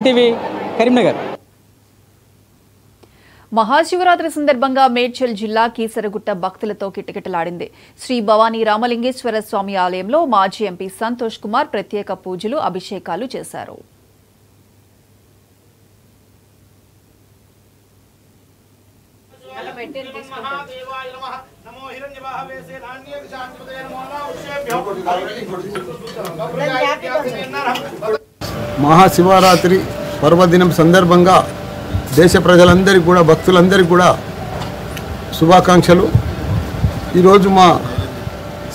TV Karimnagar. Mahashivratri సందర్భంగా మేడ్చల్ జిల్లా కీసరగుట్ట భక్తులతో కిటకిటలాడింది. శ్రీ భవానీ రామలింగేశ్వర స్వామి ఆలయంలో మాజీ ఎంపీ సంతోష్ కుమార్ ప్రత్యేక పూజలు, అభిషేకాలు చేశారు. మహాశివరాత్రి పర్వదినం సందర్భంగా దేశ ప్రజలందరికీ కూడా భక్తులందరికీ కూడా శుభాకాంక్షలు. ఈరోజు మా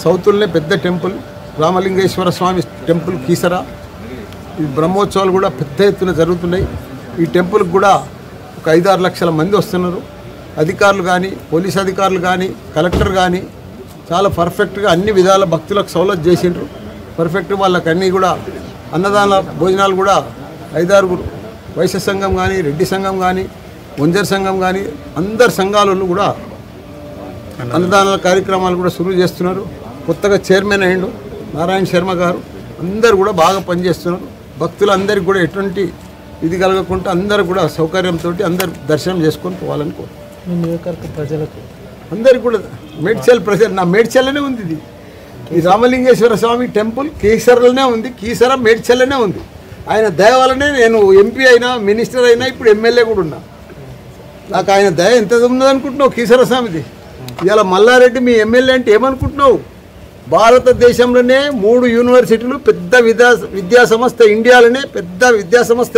సౌత్లోనే పెద్ద టెంపుల్ రామలింగేశ్వర స్వామి టెంపుల్ కీసర ఈ బ్రహ్మోత్సవాలు కూడా పెద్ద ఎత్తున జరుగుతున్నాయి. ఈ టెంపుల్కి కూడా ఒక 5-6 లక్షల మంది వస్తున్నారు. అధికారులు కానీ, పోలీస్ అధికారులు కానీ, కలెక్టర్ కానీ చాలా పర్ఫెక్ట్గా అన్ని విధాల భక్తులకు సౌలభ్యం చేసిండ్రు. పర్ఫెక్ట్ వాళ్ళకి అన్నీ కూడా అన్నదాన భోజనాలు కూడా 5-6 వైశ్య సంఘం కానీ, రెడ్డి సంఘం కానీ, వంజర్ సంఘం కానీ అందరు సంఘాలలో కూడా అన్నదానాల కార్యక్రమాలు కూడా సురువు చేస్తున్నారు. కొత్తగా చైర్మన్ అయ్యిండు నారాయణ శర్మ గారు. అందరు కూడా బాగా పనిచేస్తున్నారు. భక్తులందరికీ కూడా ఎటువంటి ఇది కలగకుండా అందరూ కూడా సౌకర్యంతో అందరు దర్శనం చేసుకొని పోవాలని కోరు. ప్రజలకు అందరికి కూడా మేడ్చల్ ప్రజలు నా మేడ్చల్లోనే ఉంది. ఇది ఈ రామలింగేశ్వర స్వామి టెంపుల్ కీసరలోనే ఉంది. కీసర మేడ్చల్లోనే ఉంది. ఆయన దయ వల్లనే నేను ఎంపీ అయినా, మినిస్టర్ అయినా, ఇప్పుడు ఎమ్మెల్యే కూడా ఉన్నా. నాకు ఆయన దయ ఎంత ఉన్నదనుకుంటున్నావు కీసర స్వామిది? ఇవాళ మల్లారెడ్డి మీ ఎమ్మెల్యే అంటే ఏమనుకుంటున్నావు? భారతదేశంలోనే 3 యూనివర్సిటీలు, పెద్ద విద్యా సంస్థ, ఇండియాలోనే పెద్ద విద్యా సంస్థ